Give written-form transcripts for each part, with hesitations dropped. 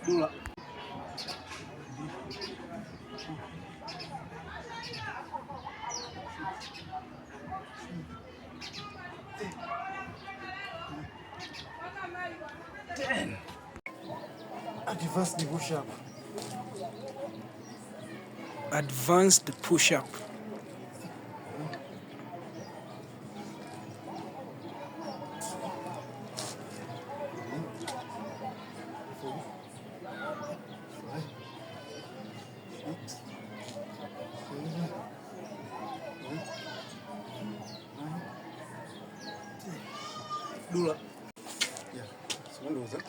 Dula. Advanced push-up. Advanced push-up. Dula. Yeah. So when was it?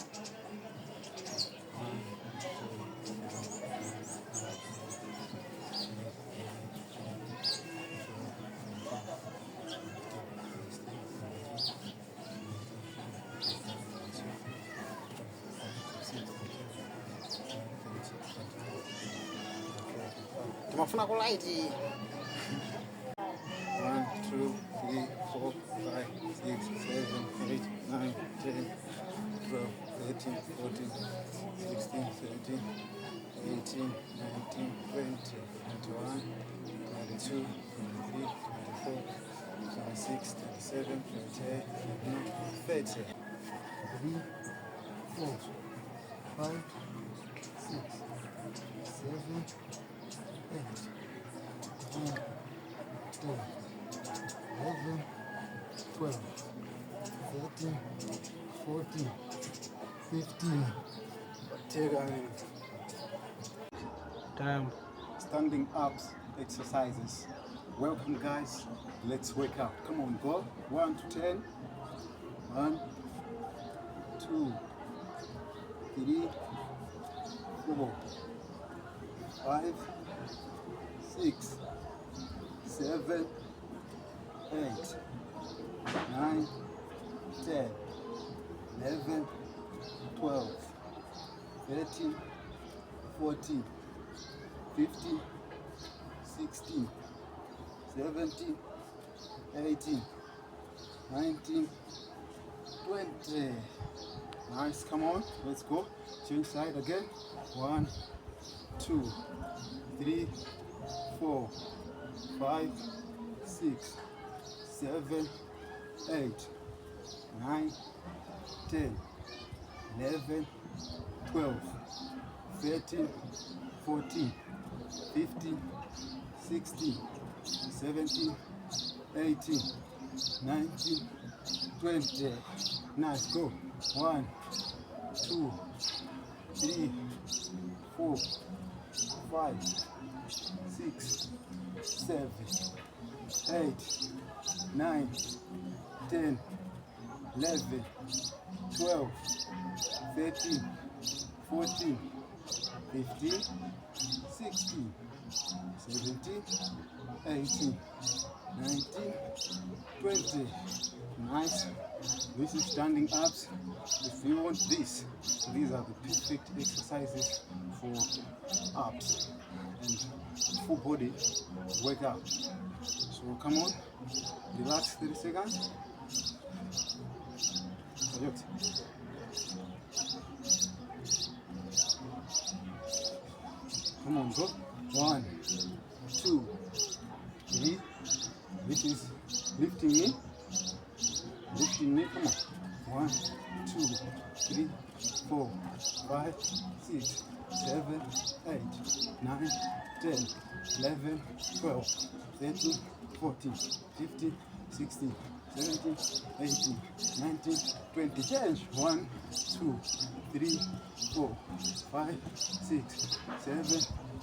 Mafuna kulaiti. 1, 2, 3, 4, 5, 6, 7, 8, 9, 10, 12, 13, 14, 16, 17, 18, 19, 20, 21, 22, 23, 24, 26, 27, 28, 29, 30. 3, 4, 5, 6, 7, 8, 9, 10, 11, 12, 13, 14, 15. Take a minute. Time. Standing ups exercises. Welcome, guys. Let's wake up. Come on, go. 1 to 10. 1, 2, 3, 4, 5, 6, 7, 8, 9, 10, 11, 12, 13, 14, 15, 16, 17, 18, 19, 20. Nice, come on, let's go. Change side again. 1, 2, 3, 4, 5, 6, 7, 8, 9, 10, 11, 12, 13, 14, 15, 16, 17, 18, 19, 20. Nice, go. 1, 2, 3, 4, 5, 6, 7, 8, 9, 10, 11, 12, 13, 14, 15, 16, 17, 18, 19, 20. Nice. This is standing ups. If you want this, these are the perfect exercises for abs and full body workout. So come on, relax 30 seconds. Come on, go. 1, 2, 3. This is lifting me. Lifting me. Come on. 1, 2, 3, 4, 5, 6, 7, 8, 9, 10, 11, 12, 13, 14, 15, 16, 17, 18, 19, 20. Change. 1, 2, 3, 4, 5, 6, 7,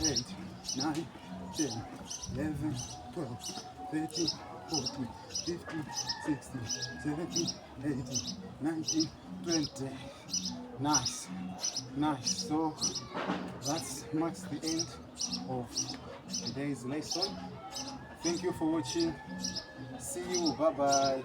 8, 9, 10, 11, 12, 13, 14, 15, 16, 17, 18, 19, 20. Nice. Nice. So that marks the end of today's lesson. Thank you for watching. See you. Bye bye.